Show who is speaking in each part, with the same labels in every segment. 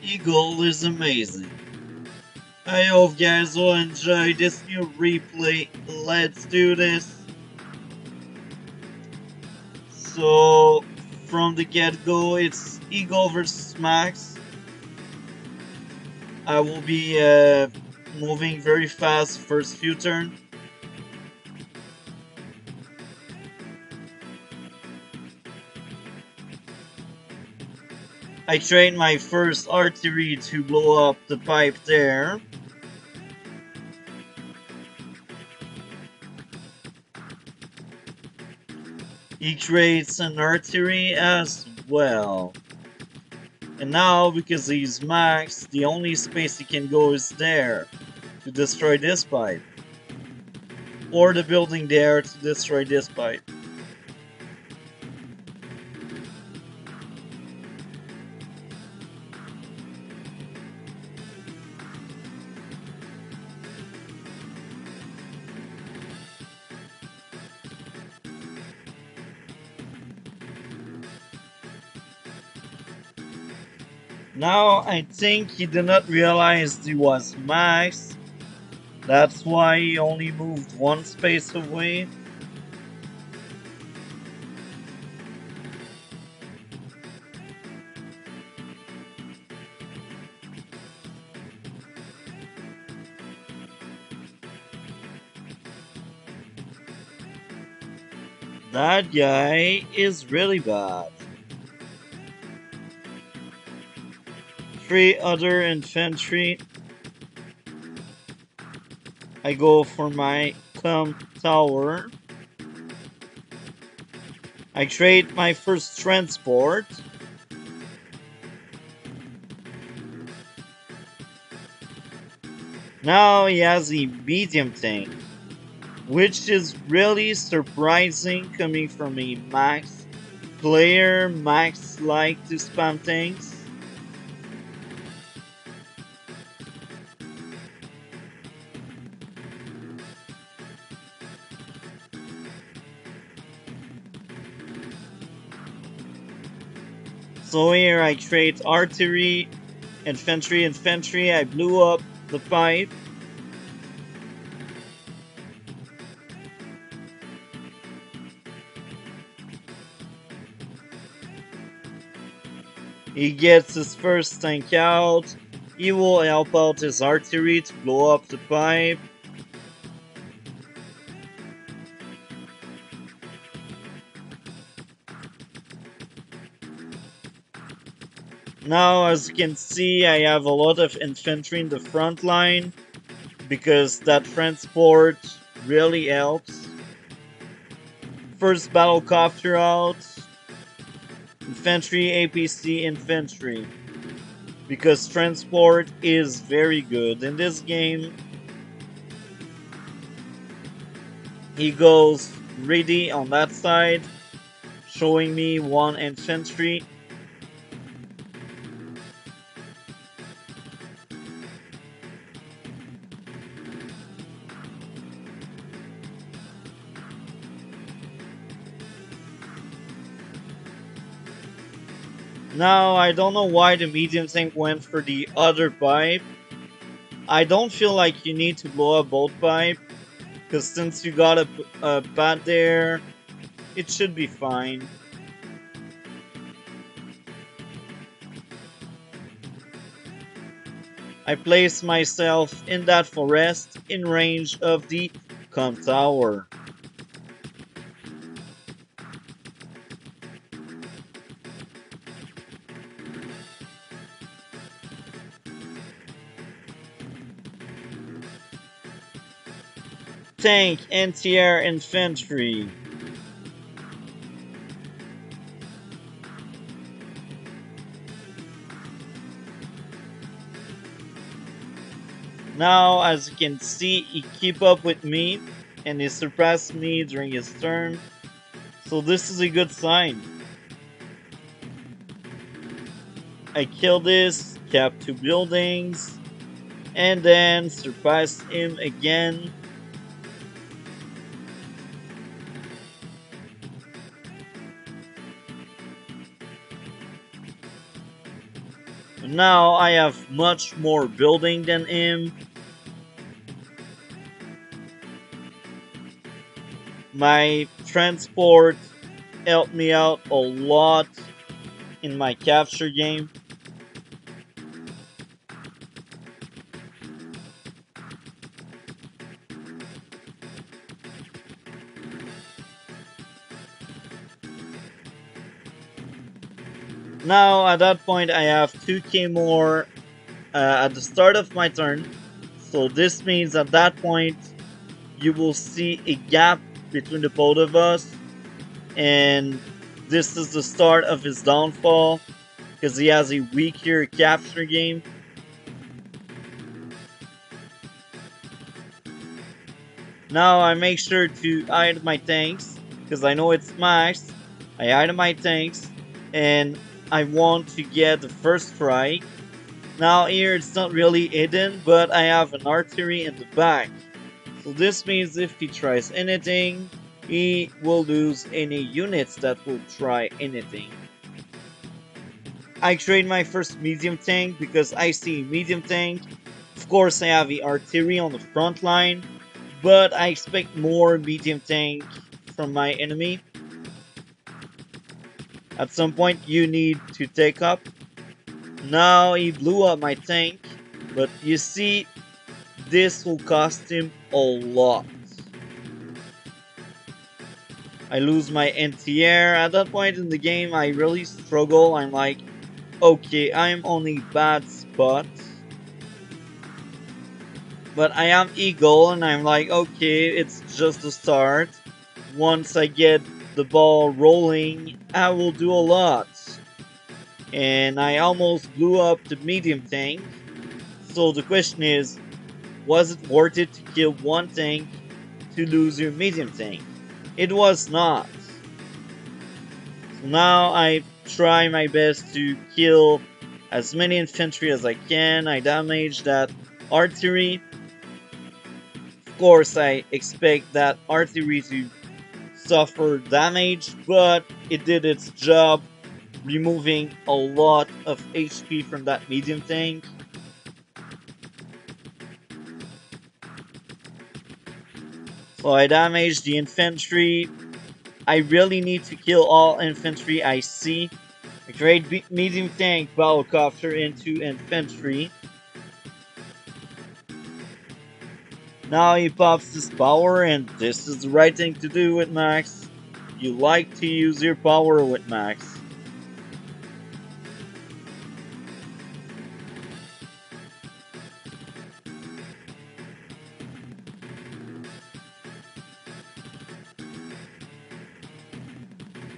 Speaker 1: Eagle is amazing. I hope you guys will enjoy this new replay. Let's do this. So, from the get-go, it's Eagle versus Max. I will be moving very fast first few turns. I trained my first artillery to blow up the pipe there. He creates an artillery as well. And now, because he's max, the only space he can go is there to destroy this pipe. Or the building there to destroy this pipe. Now, I think he did not realize he was max. That's why he only moved one space away. That guy is really bad. 3 other infantry. I go for my com tower. I create my first transport. Now he has a medium tank, which is really surprising coming from a max player. Max like to spam tanks. So here I create artillery, infantry. I blew up the pipe. He gets his first tank out. He will help out his artillery to blow up the pipe. Now, as you can see, I have a lot of infantry in the front line because that transport really helps. First battle copter out. Infantry, APC, infantry. Because transport is very good. In this game, he goes ready on that side, showing me 1 infantry. Now, I don't know why the medium tank went for the other pipe. I don't feel like you need to blow up both pipe, because since you got a pad there, it should be fine. I place myself in that forest in range of the com tower. Tank, anti-air infantry. Now, as you can see, he keep up with me and he surpassed me during his turn. So this is a good sign. I kill this, cap 2 buildings, and then surpass him again. Now I have much more building than him. My transport helped me out a lot in my capture game. Now at that point I have 2k more at the start of my turn. So this means at that point you will see a gap between the both of us, and this is the start of his downfall because he has a weaker capture game. Now I make sure to hide my tanks because I know it's maxed. I hide my tanks and I want to get the first strike. Now here it's not really hidden, but I have an artillery in the back. So this means if he tries anything, he will lose any units that will try anything. I trade my first medium tank because I see medium tank. Of course I have the artillery on the front line, but I expect more medium tank from my enemy. At some point you need to take up. Now he blew up my tank, but you see this will cost him a lot. I lose my anti-air. At that point in the game I really struggle. I'm like, okay, I'm on a bad spot. But I am Eagle and I'm like, okay, it's just the start. Once I get the ball rolling, I will do a lot. And I almost blew up the medium tank. So the question is, was it worth it to kill one tank to lose your medium tank? It was not. So now I try my best to kill as many infantry as I can. I damage that artillery. Of course, I expect that artillery to suffer damage, but it did its job, removing a lot of HP from that medium tank. So I damaged the infantry. I really need to kill all infantry I see. I trade medium tank battlecopter into infantry. Now he pops his power, and this is the right thing to do with Max. You like to use your power with Max.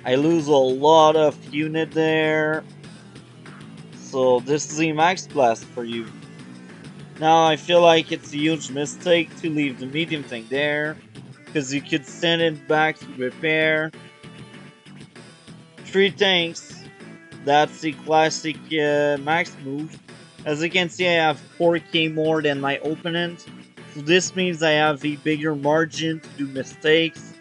Speaker 1: I lose a lot of unit there. So this is a max blast for you. Now I feel like it's a huge mistake to leave the medium thing there, because you could send it back to repair. 3 tanks. That's the classic max move. As you can see, I have 4k more than my opponent. So this means I have a bigger margin to do mistakes.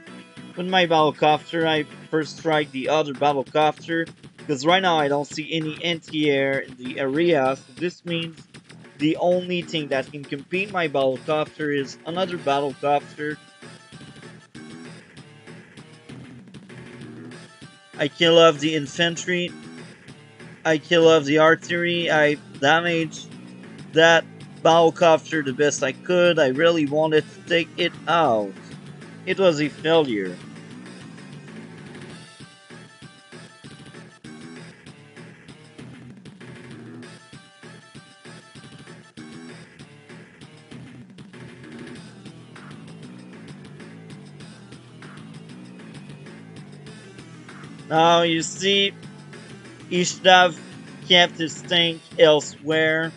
Speaker 1: With my battlecopter, I first strike the other battlecopter, because right now I don't see any anti-air in the area, so this means the only thing that can compete my battlecopter is another battlecopter. I kill off the infantry, I kill off the artillery, I damage that battlecopter the best I could. I really wanted to take it out. It was a failure. Now you see, he should have kept his tank elsewhere,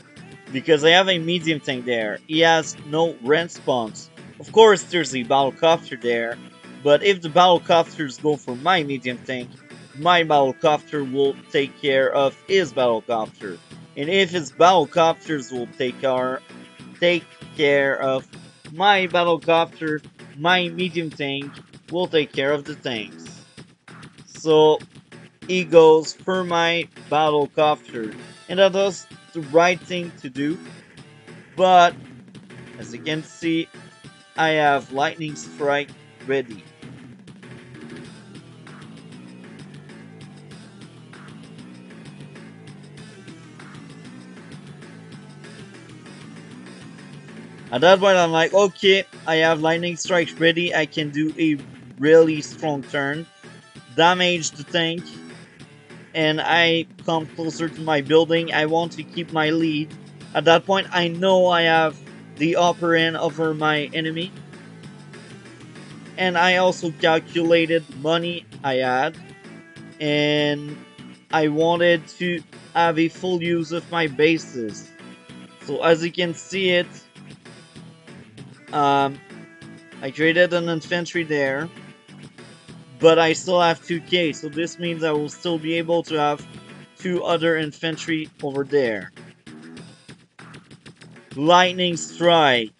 Speaker 1: because I have a medium tank there. He has no response. Of course there's a battlecopter there, but if the battlecopters go for my medium tank, my battlecopter will take care of his battlecopter. And if his battlecopters will take care of my battlecopter, my medium tank will take care of the tanks. So he goes for my battlecopter. and that was the right thing to do. But as you can see, I have lightning strike ready. At that point, I'm like, okay, I have lightning strikes ready. I can do a really strong turn, damage the tank, and I come closer to my building. I want to keep my lead. At that point, I know I have the upper end over my enemy, and I also calculated the money I had, and I wanted to have a full use of my bases. So as you can see it, um, I created an infantry there, but I still have 2k, so this means I will still be able to have 2 other infantry over there. Lightning strike.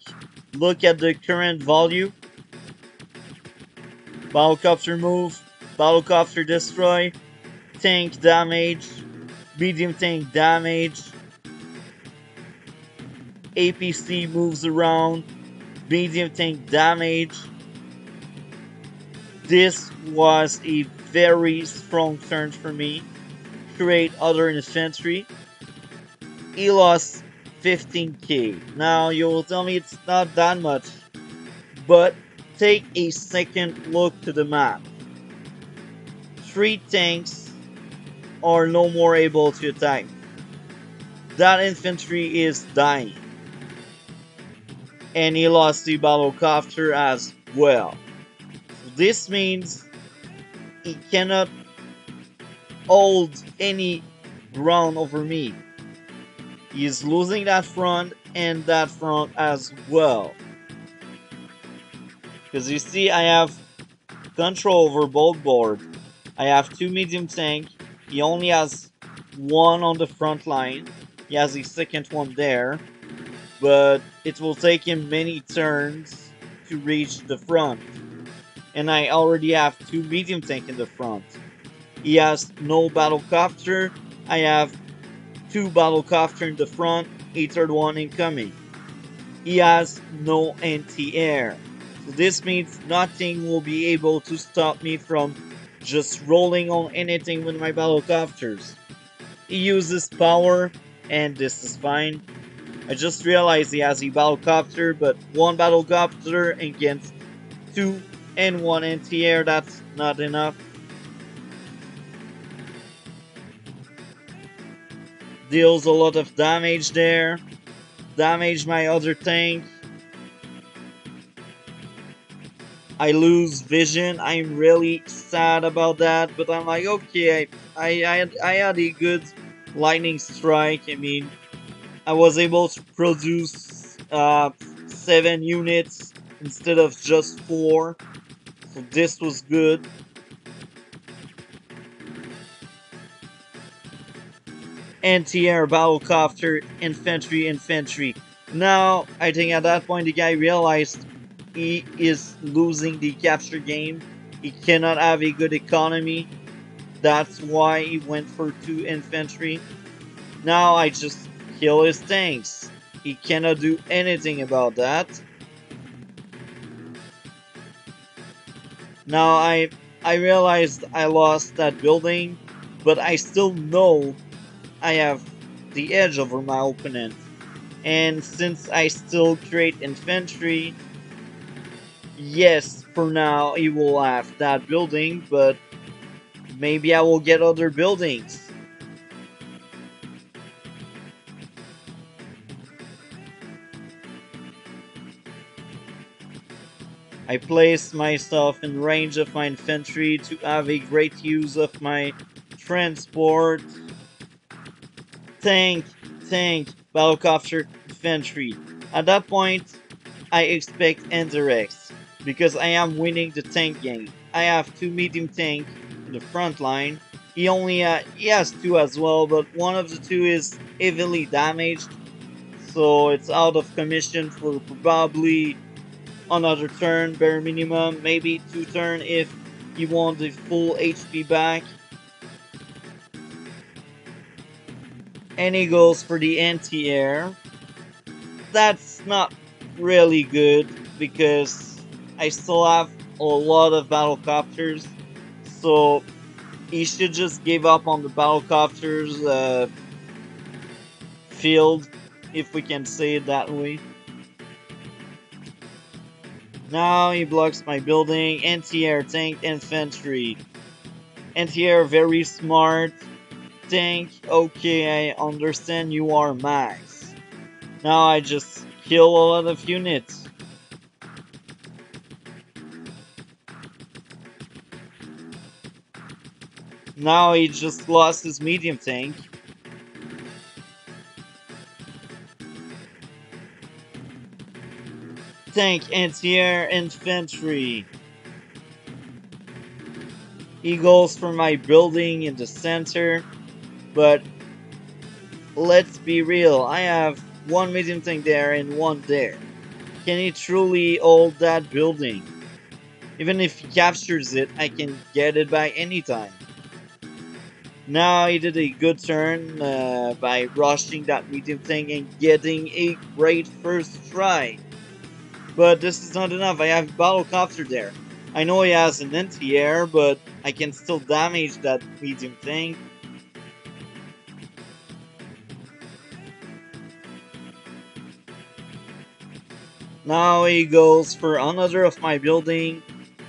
Speaker 1: Look at the current value. Battlecopter move, battlecopter destroy, tank damage, medium tank damage, APC moves around, medium tank damage. This was a very strong turn for me. Create other infantry. He lost 15k. Now you will tell me it's not that much, but take a second look to the map. 3 tanks are no more able to attack me. That infantry is dying. And he lost the battlecopter as well. So this means he cannot hold any ground over me. He is losing that front and that front as well. Because you see, I have control over both board. I have 2 medium tank. He only has 1 on the front line. He has a second one there. But it will take him many turns to reach the front. And I already have 2 medium tank in the front. He has no battlecopter. I have 2 battlecopter in the front, a third one incoming. He has no anti-air. So this means nothing will be able to stop me from just rolling on anything with my battlecopters. He uses power, and this is fine. I just realized he has a battlecopter, but 1 battlecopter against 2 and 1 anti-air, that's not enough. Deals a lot of damage there. Damage my other tank. I lose vision. I'm really sad about that, but I'm like, okay, I had a good lightning strike. I mean, I was able to produce 7 units instead of just 4, so this was good. Anti-air, battlecopter, infantry. Now, I think at that point the guy realized he is losing the capture game. He cannot have a good economy. That's why he went for 2 infantry. Now I just kill his tanks. He cannot do anything about that. Now I realized I lost that building, but I still know I have the edge over my opponent. And since I still create infantry, yes, for now he will have that building, but maybe I will get other buildings. I place myself in range of my infantry to have a great use of my transport. Tank, battlecopter, infantry. At that point, I expect indirects, because I am winning the tank game. I have 2 medium tank in the front line. He has 2 as well, but one of the 2 is heavily damaged, so it's out of commission for probably another turn, bare minimum, maybe 2 turn if you want the full HP back. And he goes for the anti-air. That's not really good because I still have a lot of battlecopters. So he should just give up on the battlecopters field, if we can say it that way. Now he blocks my building. Anti-air tank infantry. Anti-air very smart. Tank, okay, I understand you are Max. Now I just kill a lot of units. Now he just lost his medium tank. Tank, anti-air, infantry. He goes for my building in the center. But let's be real, I have one medium tank there and one there. Can he truly hold that building? Even if he captures it, I can get it back anytime. Now he did a good turn by rushing that medium tank and getting a great first try. But this is not enough, I have battlecopter there. I know he has an anti-air, but I can still damage that medium tank. Now he goes for another of my building,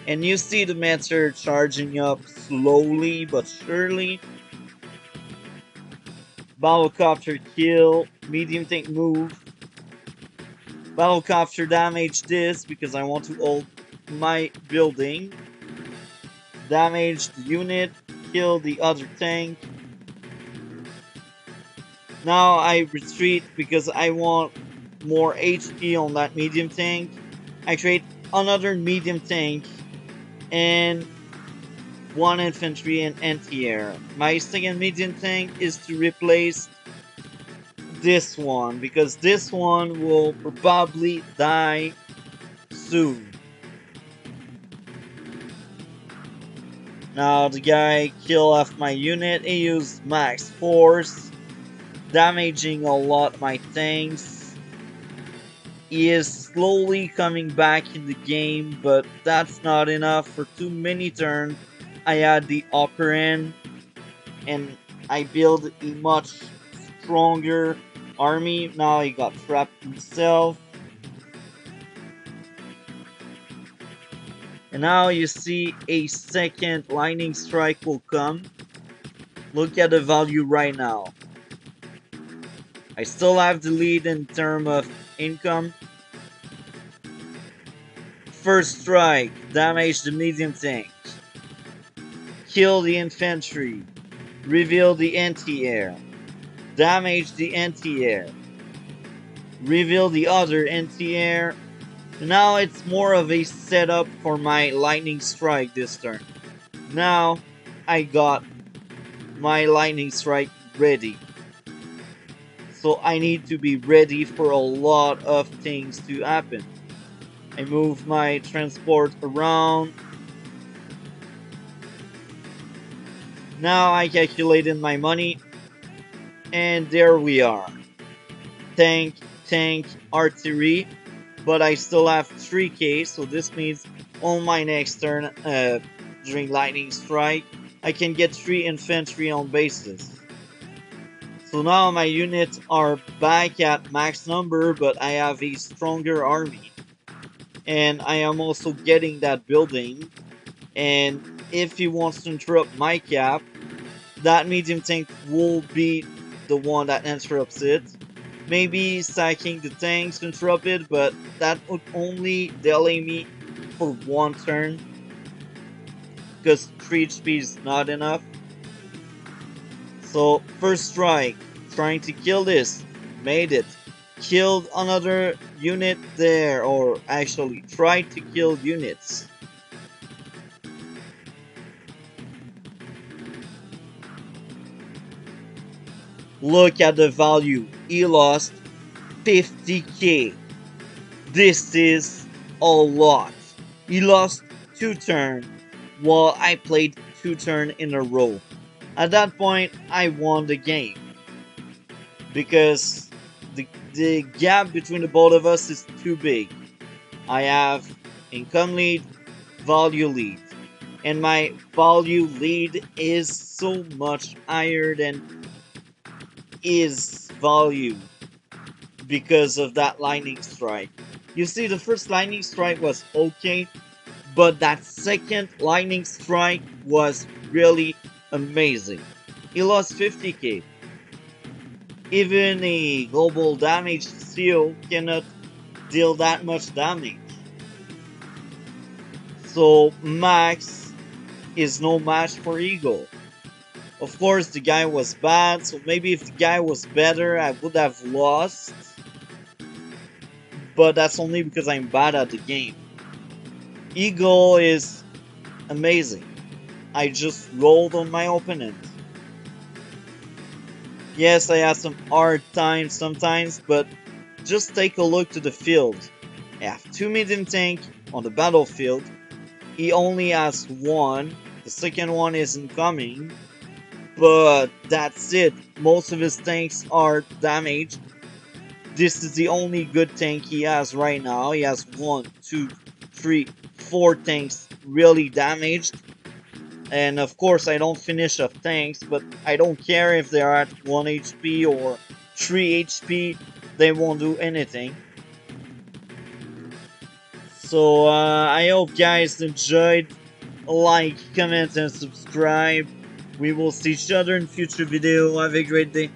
Speaker 1: and you see the meter charging up slowly but surely. Battlecopter kill, medium tank move. Battlecopter damage this because I want to hold my building. Damage the unit, kill the other tank. Now I retreat because I want more HP on that medium tank. I create another medium tank and one infantry and anti-air. My second medium tank is to replace this one because this one will probably die soon. Now the guy killed off my unit. He used max force, damaging a lot my tanks. He is slowly coming back in the game, but that's not enough. For too many turns, I had the upper end, and I built a much stronger army. Now he got trapped himself. And now you see a second lightning strike will come. Look at the value right now. I still have the lead in terms of income. First strike, damage the medium tank. Kill the infantry. Reveal the anti-air. Damage the anti-air. Reveal the other anti-air. Now it's more of a setup for my lightning strike this turn. Now I got my lightning strike ready. So I need to be ready for a lot of things to happen. I move my transport around. Now I calculated my money. And there we are. Tank, tank, artillery. But I still have 3k, so this means on my next turn, during lightning strike, I can get 3 infantry on bases. So now my units are back at max number, but I have a stronger army. And I am also getting that building. And if he wants to interrupt my cap, that medium tank will be the one that interrupts it. Maybe stacking the tanks to interrupt it, but that would only delay me for one turn. Because 3 HP is not enough. So, first strike. Trying to kill this. Made it. Killed another unit there. Or actually, tried to kill units. Look at the value. He lost 50k. This is a lot. He lost 2 turns while I played 2 turns in a row. At that point, I won the game. because the gap between the both of us is too big. I have income lead, value lead, and my value lead is so much higher than his value because of that lightning strike. You see, the first lightning strike was okay, but that second lightning strike was really amazing. He lost 50k. Even a global damage seal cannot deal that much damage. So Max is no match for Eagle. Of course, the guy was bad, so maybe if the guy was better, I would have lost. But that's only because I'm bad at the game. Eagle is amazing. I just rolled on my opponent. Yes, I had some hard times sometimes, but just take a look to the field. I have 2 medium tank on the battlefield. He only has 1. The second one isn't coming. But that's it. Most of his tanks are damaged. This is the only good tank he has right now. He has 1, 2, 3, 4 tanks really damaged. And of course, I don't finish off tanks, but I don't care if they're at 1 HP or 3 HP, they won't do anything. So, I hope guys enjoyed. Like, comment, and subscribe. We will see each other in future video. Have a great day.